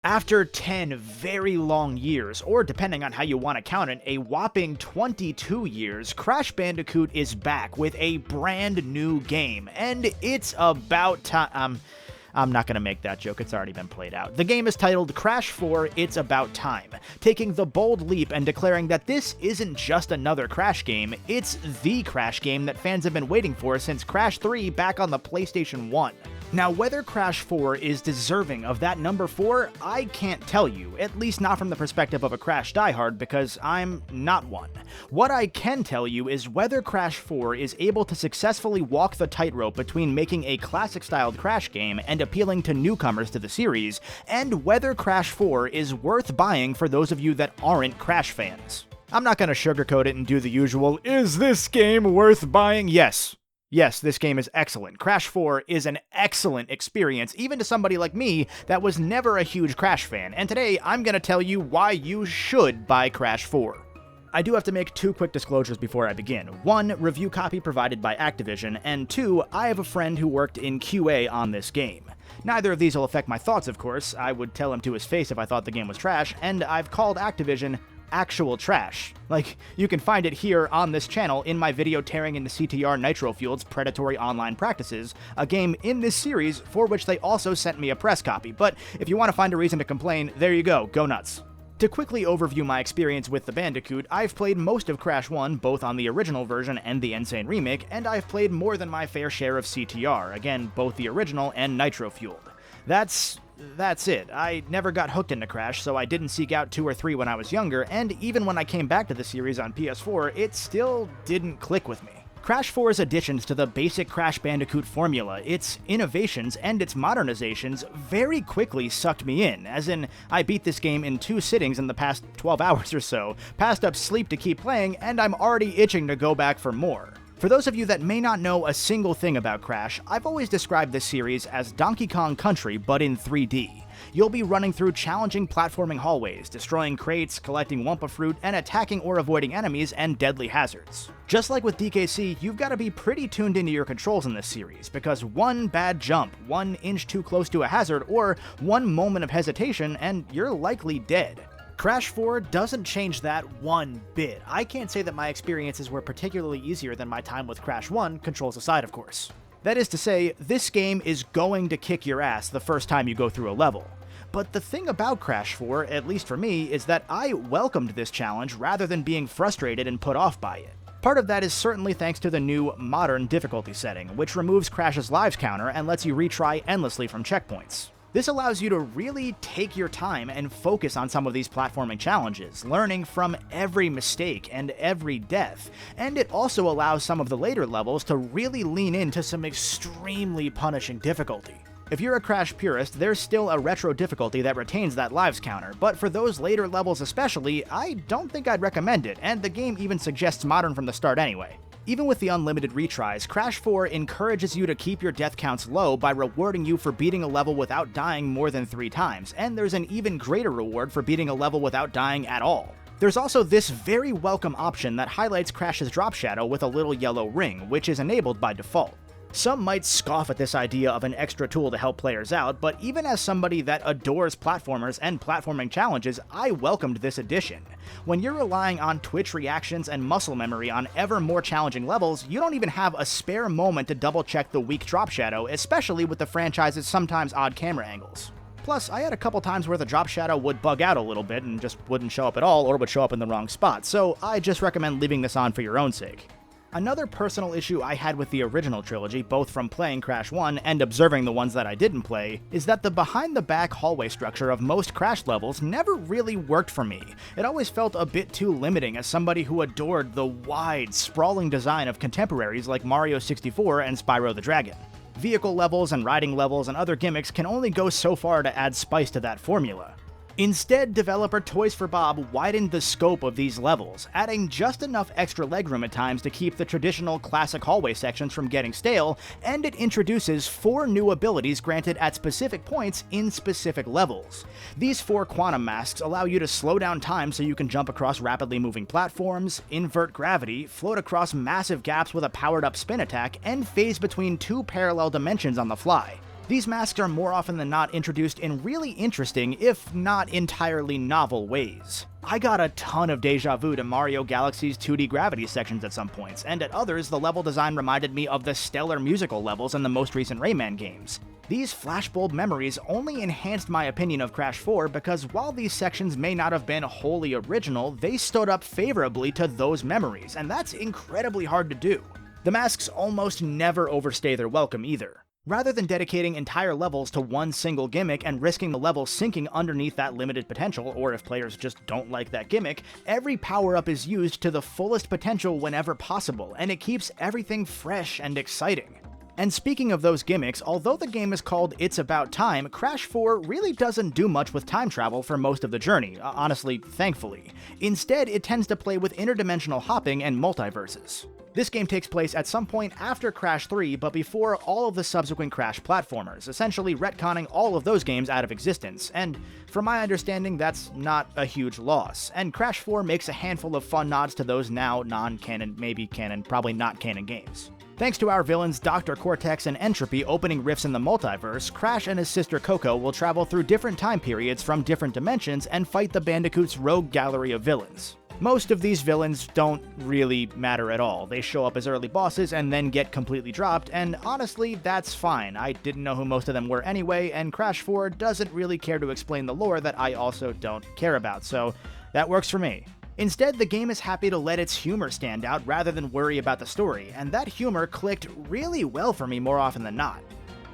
After 10 very long years, or depending on how you want to count it, a whopping 22 years, Crash Bandicoot is back with a brand new game, and it's about time. I'm not going to make that joke, it's already been played out. The game is titled Crash 4, It's About Time, taking the bold leap and declaring that this isn't just another Crash game, it's the Crash game that fans have been waiting for since Crash 3 back on the PlayStation 1. Now, whether Crash 4 is deserving of that number 4, I can't tell you, at least not from the perspective of a Crash diehard, because I'm not one. What I can tell you is whether Crash 4 is able to successfully walk the tightrope between making a classic-styled Crash game and appealing to newcomers to the series, and whether Crash 4 is worth buying for those of you that aren't Crash fans. I'm not going to sugarcoat it and do the usual, is this game worth buying? Yes, this game is excellent. Crash 4 is an excellent experience, even to somebody like me that was never a huge Crash fan, and today I'm going to tell you why you should buy Crash 4. I do have to make two quick disclosures before I begin. One, review copy provided by Activision, and two, I have a friend who worked in QA on this game. Neither of these will affect my thoughts, of course. I would tell him to his face if I thought the game was trash, and I've called Activision actual trash. Like, you can find it here on this channel in my video tearing into CTR Nitro-Fuel's predatory online practices, a game in this series for which they also sent me a press copy, but if you want to find a reason to complain, there you go nuts. To quickly overview my experience with the Bandicoot, I've played most of Crash 1, both on the original version and the Insane Remake, and I've played more than my fair share of CTR, again, both the original and Nitro-Fueled. That's it. I never got hooked into Crash, so I didn't seek out 2 or 3 when I was younger, and even when I came back to the series on PS4, it still didn't click with me. Crash 4's additions to the basic Crash Bandicoot formula, its innovations, and its modernizations very quickly sucked me in, as in, I beat this game in 2 sittings in the past 12 hours or so, passed up sleep to keep playing, and I'm already itching to go back for more. For those of you that may not know a single thing about Crash, I've always described this series as Donkey Kong Country, but in 3D. You'll be running through challenging platforming hallways, destroying crates, collecting Wumpa Fruit, and attacking or avoiding enemies and deadly hazards. Just like with DKC, you've got to be pretty tuned into your controls in this series, because one bad jump, 1 inch too close to a hazard, or 1 moment of hesitation, and you're likely dead. Crash 4 doesn't change that one bit. I can't say that my experiences were particularly easier than my time with Crash 1, controls aside of course. That is to say, this game is going to kick your ass the first time you go through a level. But the thing about Crash 4, at least for me, is that I welcomed this challenge rather than being frustrated and put off by it. Part of that is certainly thanks to the new, modern difficulty setting, which removes Crash's lives counter and lets you retry endlessly from checkpoints. This allows you to really take your time and focus on some of these platforming challenges, learning from every mistake and every death, and it also allows some of the later levels to really lean into some extremely punishing difficulty. If you're a Crash purist, there's still a retro difficulty that retains that lives counter, but for those later levels especially, I don't think I'd recommend it, and the game even suggests modern from the start anyway. Even with the unlimited retries, Crash 4 encourages you to keep your death counts low by rewarding you for beating a level without dying more than 3 times, and there's an even greater reward for beating a level without dying at all. There's also this very welcome option that highlights Crash's drop shadow with a little yellow ring, which is enabled by default. Some might scoff at this idea of an extra tool to help players out, but even as somebody that adores platformers and platforming challenges, I welcomed this addition. When you're relying on Twitch reactions and muscle memory on ever more challenging levels, you don't even have a spare moment to double check the weak drop shadow, especially with the franchise's sometimes odd camera angles. Plus, I had a couple times where the drop shadow would bug out a little bit and just wouldn't show up at all or would show up in the wrong spot, so I just recommend leaving this on for your own sake. Another personal issue I had with the original trilogy, both from playing Crash 1 and observing the ones that I didn't play, is that the behind-the-back hallway structure of most Crash levels never really worked for me. It always felt a bit too limiting as somebody who adored the wide, sprawling design of contemporaries like Mario 64 and Spyro the Dragon. Vehicle levels and riding levels and other gimmicks can only go so far to add spice to that formula. Instead, developer Toys for Bob widened the scope of these levels, adding just enough extra legroom at times to keep the traditional classic hallway sections from getting stale, and it introduces 4 new abilities granted at specific points in specific levels. These 4 quantum masks allow you to slow down time so you can jump across rapidly moving platforms, invert gravity, float across massive gaps with a powered-up spin attack, and phase between 2 parallel dimensions on the fly. These masks are more often than not introduced in really interesting, if not entirely novel ways. I got a ton of deja vu to Mario Galaxy's 2D gravity sections at some points, and at others the level design reminded me of the stellar musical levels in the most recent Rayman games. These flashbulb memories only enhanced my opinion of Crash 4 because while these sections may not have been wholly original, they stood up favorably to those memories, and that's incredibly hard to do. The masks almost never overstay their welcome either. Rather than dedicating entire levels to one single gimmick and risking the level sinking underneath that limited potential, or if players just don't like that gimmick, every power-up is used to the fullest potential whenever possible, and it keeps everything fresh and exciting. And speaking of those gimmicks, although the game is called It's About Time, Crash 4 really doesn't do much with time travel for most of the journey, honestly, thankfully. Instead, it tends to play with interdimensional hopping and multiverses. This game takes place at some point after Crash 3, but before all of the subsequent Crash platformers, essentially retconning all of those games out of existence, and from my understanding, that's not a huge loss, and Crash 4 makes a handful of fun nods to those now non-canon, maybe canon, probably not canon games. Thanks to our villains Dr. Cortex and Entropy opening rifts in the multiverse, Crash and his sister Coco will travel through different time periods from different dimensions and fight the Bandicoot's rogue gallery of villains. Most of these villains don't really matter at all. They show up as early bosses and then get completely dropped, and honestly, that's fine. I didn't know who most of them were anyway, and Crash 4 doesn't really care to explain the lore that I also don't care about, so that works for me. Instead, the game is happy to let its humor stand out rather than worry about the story, and that humor clicked really well for me more often than not.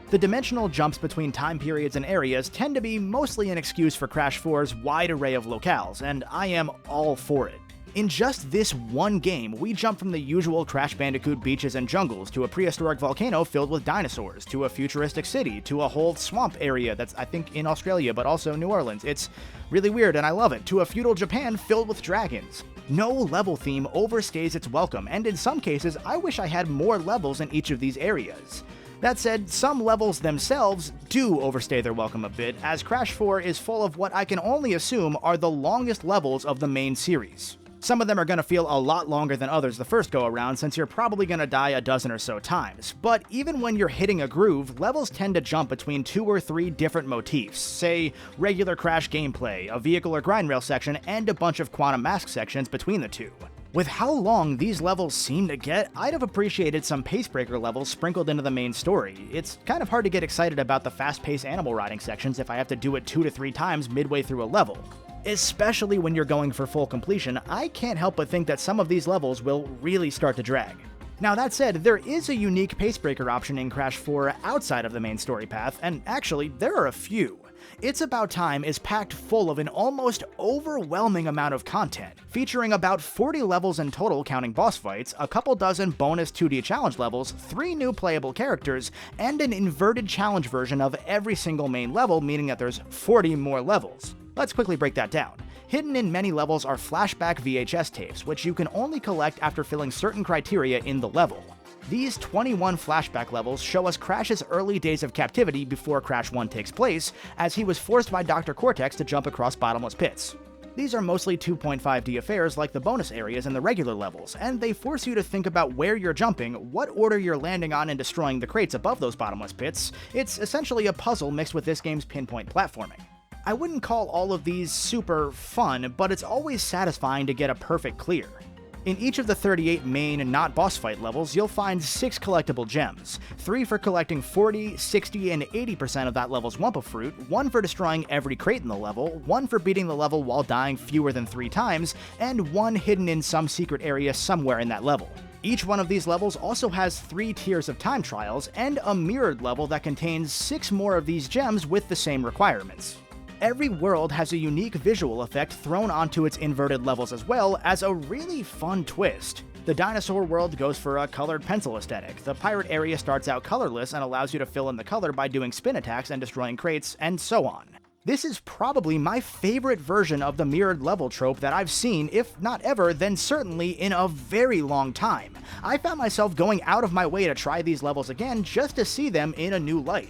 The dimensional jumps between time periods and areas tend to be mostly an excuse for Crash 4's wide array of locales, and I am all for it. In just this one game, we jump from the usual Crash Bandicoot beaches and jungles to a prehistoric volcano filled with dinosaurs, to a futuristic city, to a whole swamp area that's, I think, in Australia, but also New Orleans. It's really weird and I love it, to a feudal Japan filled with dragons. No level theme overstays its welcome, and in some cases, I wish I had more levels in each of these areas. That said, some levels themselves do overstay their welcome a bit, as Crash 4 is full of what I can only assume are the longest levels of the main series. Some of them are going to feel a lot longer than others the first go around, since you're probably going to die a dozen or so times, but even when you're hitting a groove, levels tend to jump between 2 or 3 different motifs, say regular Crash gameplay, a vehicle or grind rail section, and a bunch of quantum mask sections between the two. With how long these levels seem to get, I'd have appreciated some pacebreaker levels sprinkled into the main story. It's kind of hard to get excited about the fast-paced animal riding sections if I have to do it 2 to 3 times midway through a level. Especially when you're going for full completion, I can't help but think that some of these levels will really start to drag. Now that said, there is a unique pacebreaker option in Crash 4 outside of the main story path, and actually, there are a few. It's About Time is packed full of an almost overwhelming amount of content, featuring about 40 levels in total counting boss fights, a couple dozen bonus 2D challenge levels, 3 new playable characters, and an inverted challenge version of every single main level, meaning that there's 40 more levels. Let's quickly break that down. Hidden in many levels are flashback VHS tapes, which you can only collect after filling certain criteria in the level. These 21 flashback levels show us Crash's early days of captivity before Crash 1 takes place, as he was forced by Dr. Cortex to jump across bottomless pits. These are mostly 2.5D affairs like the bonus areas in the regular levels, and they force you to think about where you're jumping, what order you're landing on and destroying the crates above those bottomless pits. It's essentially a puzzle mixed with this game's pinpoint platforming. I wouldn't call all of these super fun, but it's always satisfying to get a perfect clear. In each of the 38 main not boss fight levels, you'll find 6 collectible gems, 3 for collecting 40, 60, and 80% of that level's Wumpa Fruit, 1 for destroying every crate in the level, 1 for beating the level while dying fewer than 3 times, and 1 hidden in some secret area somewhere in that level. Each one of these levels also has 3 tiers of time trials, and a mirrored level that contains 6 more of these gems with the same requirements. Every world has a unique visual effect thrown onto its inverted levels as well as a really fun twist. The dinosaur world goes for a colored pencil aesthetic, the pirate area starts out colorless and allows you to fill in the color by doing spin attacks and destroying crates, and so on. This is probably my favorite version of the mirrored level trope that I've seen, if not ever, then certainly in a very long time. I found myself going out of my way to try these levels again just to see them in a new light.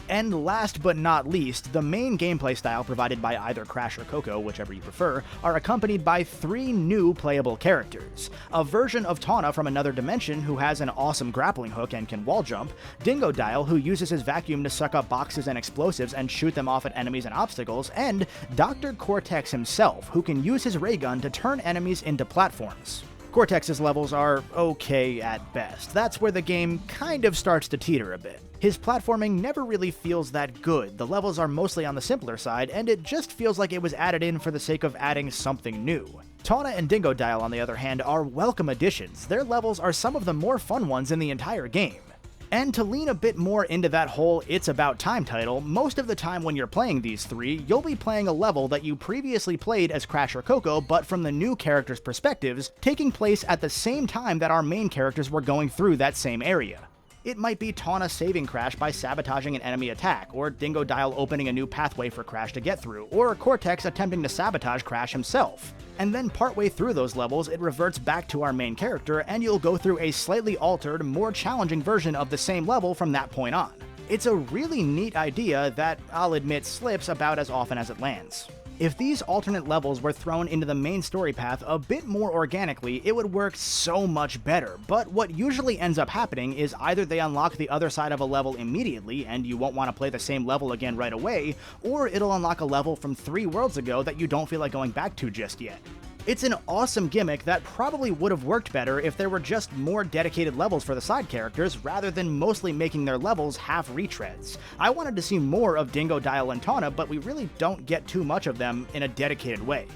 And last but not least, the main gameplay style provided by either Crash or Coco, whichever you prefer, are accompanied by 3 new playable characters. A version of Tawna from another dimension who has an awesome grappling hook and can wall jump, Dingodile who uses his vacuum to suck up boxes and explosives and shoot them off at enemies and obstacles, and Dr. Cortex himself who can use his ray gun to turn enemies into platforms. Cortex's levels are okay at best. That's where the game kind of starts to teeter a bit. His platforming never really feels that good, the levels are mostly on the simpler side, and it just feels like it was added in for the sake of adding something new. Tawna and Dingodile, on the other hand, are welcome additions. Their levels are some of the more fun ones in the entire game. And to lean a bit more into that whole It's About Time title, most of the time when you're playing these 3, you'll be playing a level that you previously played as Crash or Coco, but from the new characters' perspectives, taking place at the same time that our main characters were going through that same area. It might be Tawna saving Crash by sabotaging an enemy attack, or Dingodile opening a new pathway for Crash to get through, or Cortex attempting to sabotage Crash himself. And then partway through those levels, it reverts back to our main character, and you'll go through a slightly altered, more challenging version of the same level from that point on. It's a really neat idea that, I'll admit, slips about as often as it lands. If these alternate levels were thrown into the main story path a bit more organically, it would work so much better, but what usually ends up happening is either they unlock the other side of a level immediately and you won't want to play the same level again right away, or it'll unlock a level from 3 worlds ago that you don't feel like going back to just yet. It's an awesome gimmick that probably would have worked better if there were just more dedicated levels for the side characters rather than mostly making their levels half retreads. I wanted to see more of Dingodile and Tawna, but we really don't get too much of them in a dedicated way.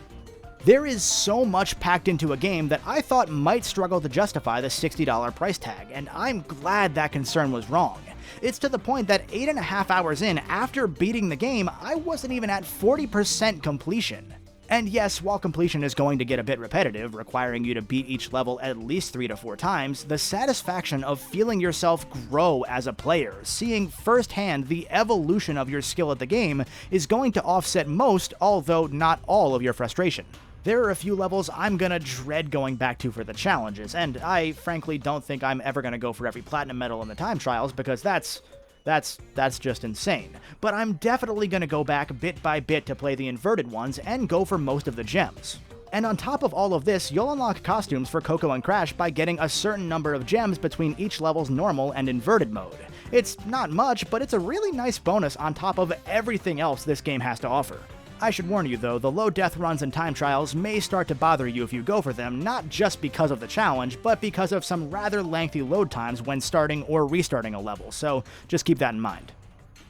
There is so much packed into a game that I thought might struggle to justify the $60 price tag, and I'm glad that concern was wrong. It's to the point that 8.5 hours in, after beating the game, I wasn't even at 40% completion. And yes, while completion is going to get a bit repetitive, requiring you to beat each level at least 3 to 4 times, the satisfaction of feeling yourself grow as a player, seeing firsthand the evolution of your skill at the game, is going to offset most, although not all, of your frustration. There are a few levels I'm gonna dread going back to for the challenges, and I frankly don't think I'm ever gonna go for every platinum medal in the time trials, because that's just insane. But I'm definitely gonna go back bit by bit to play the inverted ones and go for most of the gems. And on top of all of this, you'll unlock costumes for Coco and Crash by getting a certain number of gems between each level's normal and inverted mode. It's not much, but it's a really nice bonus on top of everything else this game has to offer. I should warn you though, the low death runs and time trials may start to bother you if you go for them, not just because of the challenge, but because of some rather lengthy load times when starting or restarting a level, so just keep that in mind.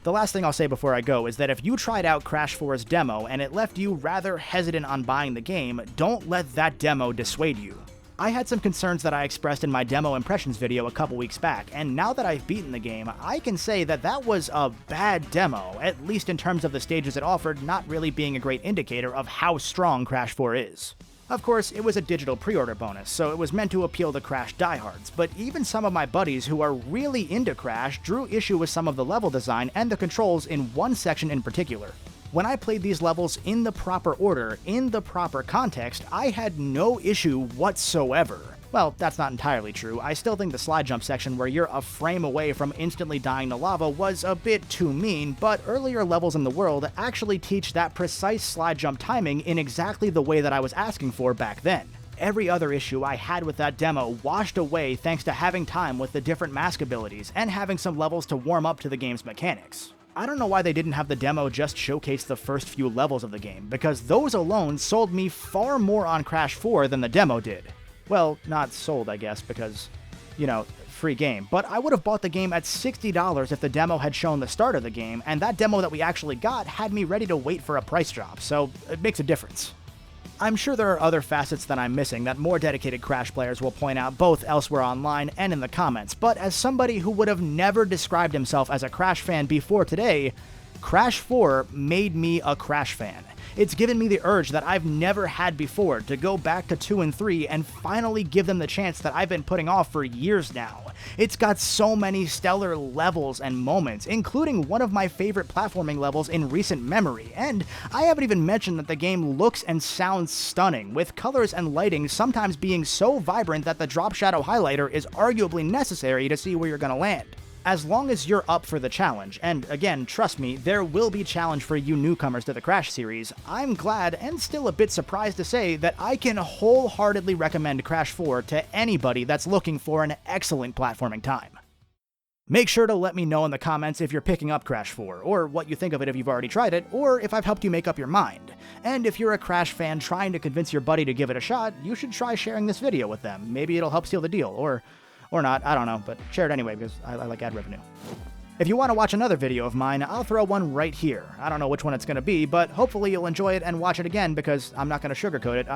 The last thing I'll say before I go is that if you tried out Crash 4's demo and it left you rather hesitant on buying the game, don't let that demo dissuade you. I had some concerns that I expressed in my demo impressions video a couple weeks back, and now that I've beaten the game, I can say that that was a bad demo, at least in terms of the stages it offered not really being a great indicator of how strong Crash 4 is. Of course, it was a digital pre-order bonus, so it was meant to appeal to Crash diehards, but even some of my buddies who are really into Crash drew issue with some of the level design and the controls in one section in particular. When I played these levels in the proper order, in the proper context, I had no issue whatsoever. Well, that's not entirely true. I still think the slide jump section where you're a frame away from instantly dying to lava was a bit too mean, but earlier levels in the world actually teach that precise slide jump timing in exactly the way that I was asking for back then. Every other issue I had with that demo washed away thanks to having time with the different mask abilities and having some levels to warm up to the game's mechanics. I don't know why they didn't have the demo just showcase the first few levels of the game, because those alone sold me far more on Crash 4 than the demo did. Well, not sold, I guess, because, you know, free game. But I would have bought the game at $60 if the demo had shown the start of the game, and that demo that we actually got had me ready to wait for a price drop, so it makes a difference. I'm sure there are other facets that I'm missing that more dedicated Crash players will point out both elsewhere online and in the comments, but as somebody who would have never described himself as a Crash fan before today, Crash 4 made me a Crash fan. It's given me the urge that I've never had before to go back to 2 and 3 and finally give them the chance that I've been putting off for years now. It's got so many stellar levels and moments, including one of my favorite platforming levels in recent memory, and I haven't even mentioned that the game looks and sounds stunning, with colors and lighting sometimes being so vibrant that the drop shadow highlighter is arguably necessary to see where you're gonna land. As long as you're up for the challenge, and again, trust me, there will be challenge for you newcomers to the Crash series, I'm glad and still a bit surprised to say that I can wholeheartedly recommend Crash 4 to anybody that's looking for an excellent platforming time. Make sure to let me know in the comments if you're picking up Crash 4, or what you think of it if you've already tried it, or if I've helped you make up your mind. And if you're a Crash fan trying to convince your buddy to give it a shot, you should try sharing this video with them. Maybe it'll help seal the deal, or not, I don't know, but share it anyway because I like ad revenue. If you want to watch another video of mine, I'll throw one right here. I don't know which one it's going to be, but hopefully you'll enjoy it and watch it again because I'm not going to sugarcoat it.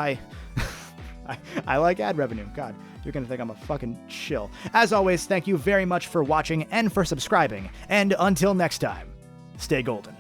I like ad revenue. God, you're going to think I'm a fucking shill. As always, thank you very much for watching and for subscribing, and until next time, stay golden.